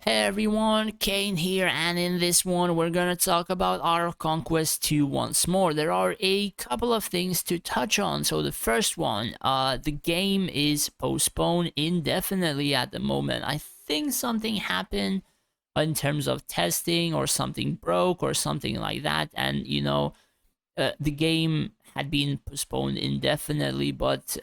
Hey everyone, Kane here, and in this one we're gonna talk about Art of Conquest 2 once more. There are a couple of things to touch on. So the first one, the game is postponed indefinitely at the moment. I think something happened in terms of testing or something broke or something like that, and the game had been postponed indefinitely, but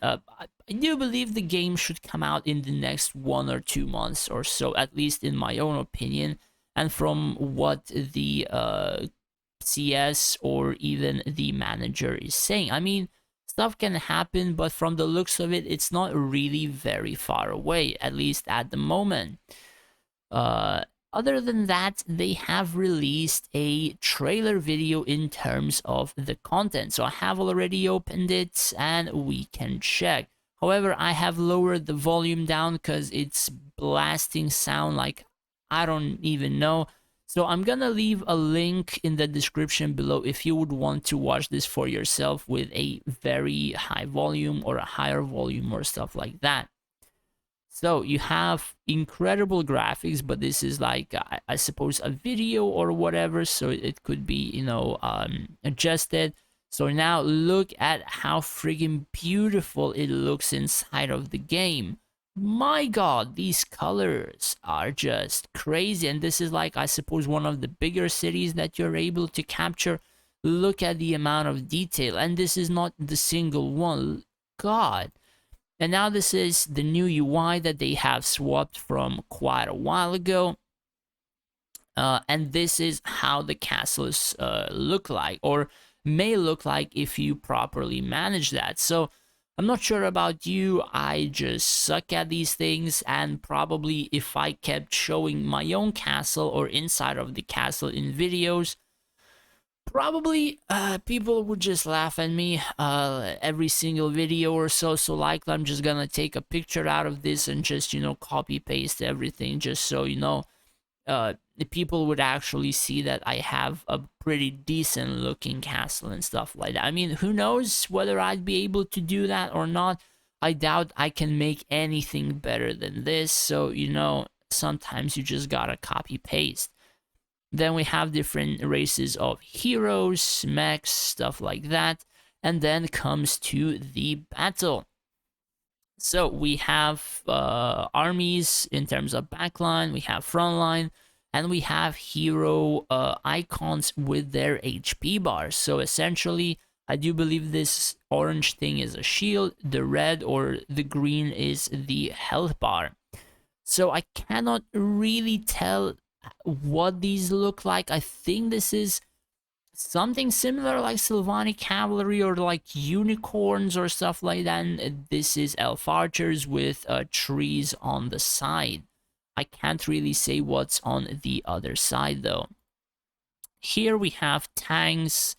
I do believe the game should come out in the next 1 or 2 months or so, at least in my own opinion. And from what the CS or even the manager is saying, I mean, stuff can happen, but from the looks of it, it's not really very far away, at least at the moment. Uh, Other than that, they have released a trailer video in terms of the content. So I have already opened it and we can check. However, I have lowered the volume down because it's blasting sound like I don't even know. So I'm gonna leave a link in the description below if you would want to watch this for yourself with a very high volume or a higher volume or stuff like that. So you have incredible graphics, but this is like I suppose a video or whatever, so it could be adjusted. So now look at how friggin' beautiful it looks inside of the game. My God, these colors are just crazy, and this is like I suppose one of the bigger cities that you're able to capture. Look at the amount of detail, and this is not the single one. God. And now this is the new UI that they have swapped from quite a while ago. And this is how the castles look like, or may look like if you properly manage that. So I'm not sure about you, I just suck at these things, and probably if I kept showing my own castle or inside of the castle in videos, probably people would just laugh at me every single video or so. So likely I'm just gonna take a picture out of this and just copy paste everything, just so the people would actually see that I have a pretty decent looking castle and stuff like that. I mean, who knows whether I'd be able to do that or not. I doubt I can make anything better than this. So sometimes you just gotta copy paste. Then we have different races of heroes, mechs, stuff like that. And then comes to the battle. So we have armies in terms of backline, we have frontline, and we have hero icons with their HP bars. So essentially, I do believe this orange thing is a shield, the red or the green is the health bar. So I cannot really tell what these look like. I think this is something similar like Sylvani Cavalry or like unicorns or stuff like that. And this is elf archers with trees on the side. I can't really say what's on the other side though. Here we have tanks,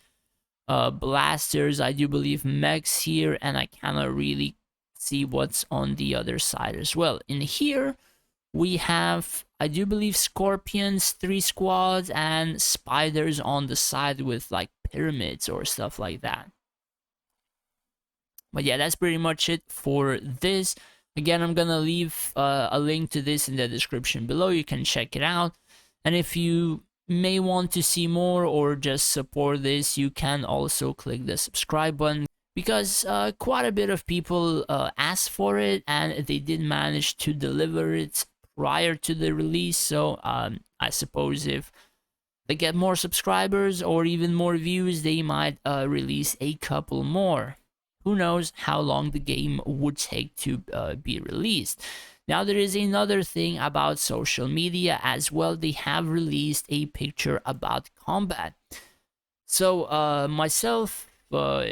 blasters, I do believe mechs here, and I cannot really see what's on the other side as well. In here, we have, I do believe, scorpions, 3 squads, and spiders on the side with like pyramids or stuff like that. But yeah, that's pretty much it for this. Again, I'm gonna leave a link to this in the description below. You can check it out. And if you may want to see more or just support this, you can also click the subscribe button, because quite a bit of people asked for it and they did manage to deliver it prior to the release. So I suppose if they get more subscribers or even more views, they might release a couple more. Who knows how long the game would take to be released. Now there is another thing about social media as well. They have released a picture about combat. So myself, or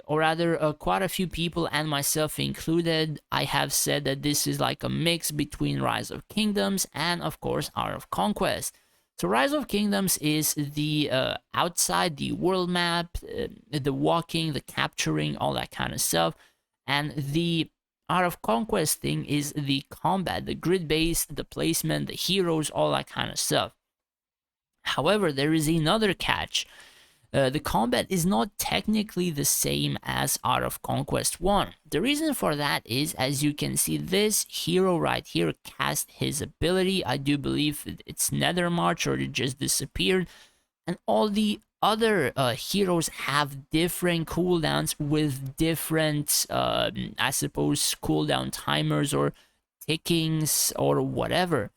rather quite a few people and myself included, I have said that this is like a mix between Rise of Kingdoms and of course Art of Conquest. So Rise of Kingdoms is the outside the world map, the walking, the capturing, all that kind of stuff, and the Art of Conquest thing is the combat, the grid based, the placement, the heroes, all that kind of stuff. However, there is another catch. The combat is not technically the same as Art of Conquest 1. The reason for that is, as you can see, this hero right here cast his ability. I do believe it's Nether March, or it just disappeared. And all the other heroes have different cooldowns with different, I suppose, cooldown timers or tickings or whatever.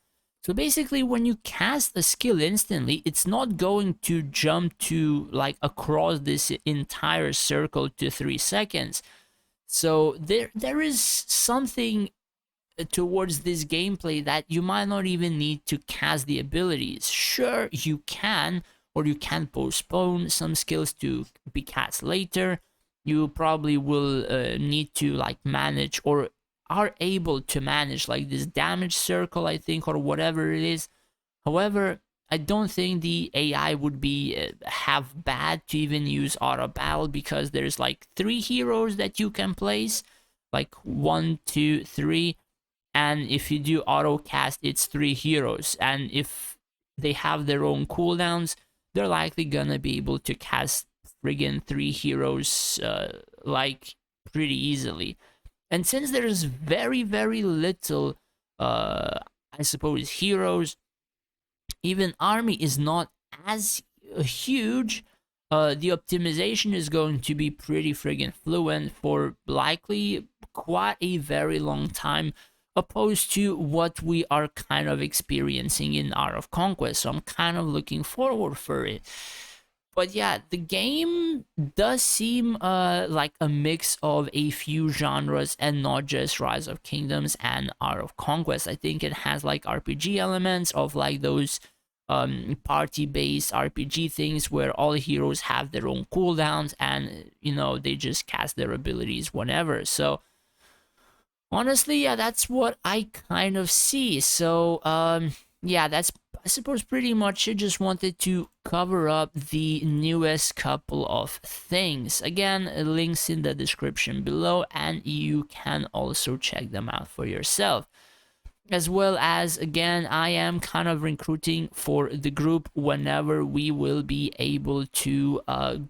So basically, when you cast a skill instantly, it's not going to jump to like across this entire circle to 3 seconds. So there is something towards this gameplay that you might not even need to cast the abilities. Sure, you can, or you can postpone some skills to be cast later. You probably will need to like manage, or are able to manage, like this damage circle, I think, or whatever it is. However, I don't think the AI would be half bad to even use auto battle, because there's like 3 heroes that you can place, like 1, 2, 3, and if you do auto cast, it's 3 heroes, and if they have their own cooldowns, they're likely gonna be able to cast friggin' 3 heroes like pretty easily. And since there's very little I suppose heroes, even army is not as huge, the optimization is going to be pretty friggin' fluent for likely quite a very long time, opposed to what we are kind of experiencing in Art of Conquest. So I'm kind of looking forward for it. But yeah, the game does seem like a mix of a few genres and not just Rise of Kingdoms and Art of Conquest. I think it has like RPG elements of like those party-based RPG things where all heroes have their own cooldowns, and you know, they just cast their abilities whenever. So honestly, yeah, that's what I kind of see. So yeah, that's, I suppose, pretty much it. Just wanted to cover up the newest couple of things. Again, links in the description below, and you can also check them out for yourself. As well as, again, I am kind of recruiting for the group whenever we will be able to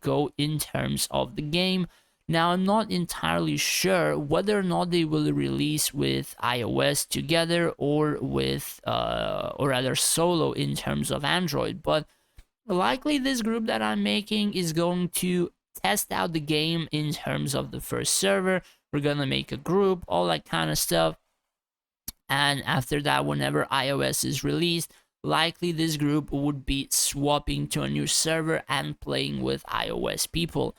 go in terms of the game. Now, I'm not entirely sure whether or not they will release with iOS together, or with, or rather solo in terms of Android, but likely this group that I'm making is going to test out the game in terms of the first server. We're gonna make a group, all that kind of stuff. And after that, whenever iOS is released, likely this group would be swapping to a new server and playing with iOS people,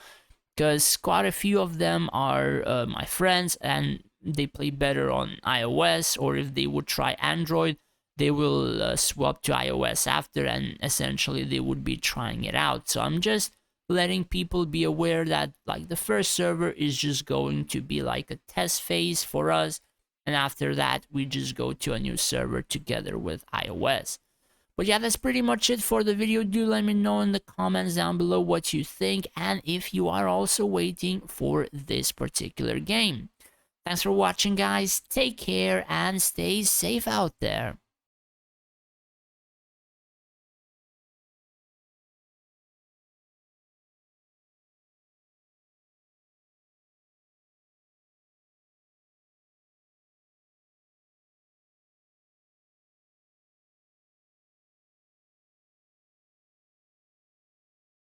because quite a few of them are my friends, and they play better on iOS, or if they would try Android, they will swap to iOS after, and essentially they would be trying it out. So I'm just letting people be aware that like the first server is just going to be like a test phase for us, and after that we just go to a new server together with iOS. But yeah, that's pretty much it for the video. Do let me know in the comments down below what you think, and if you are also waiting for this particular game. Thanks for watching, guys. Take care and stay safe out there.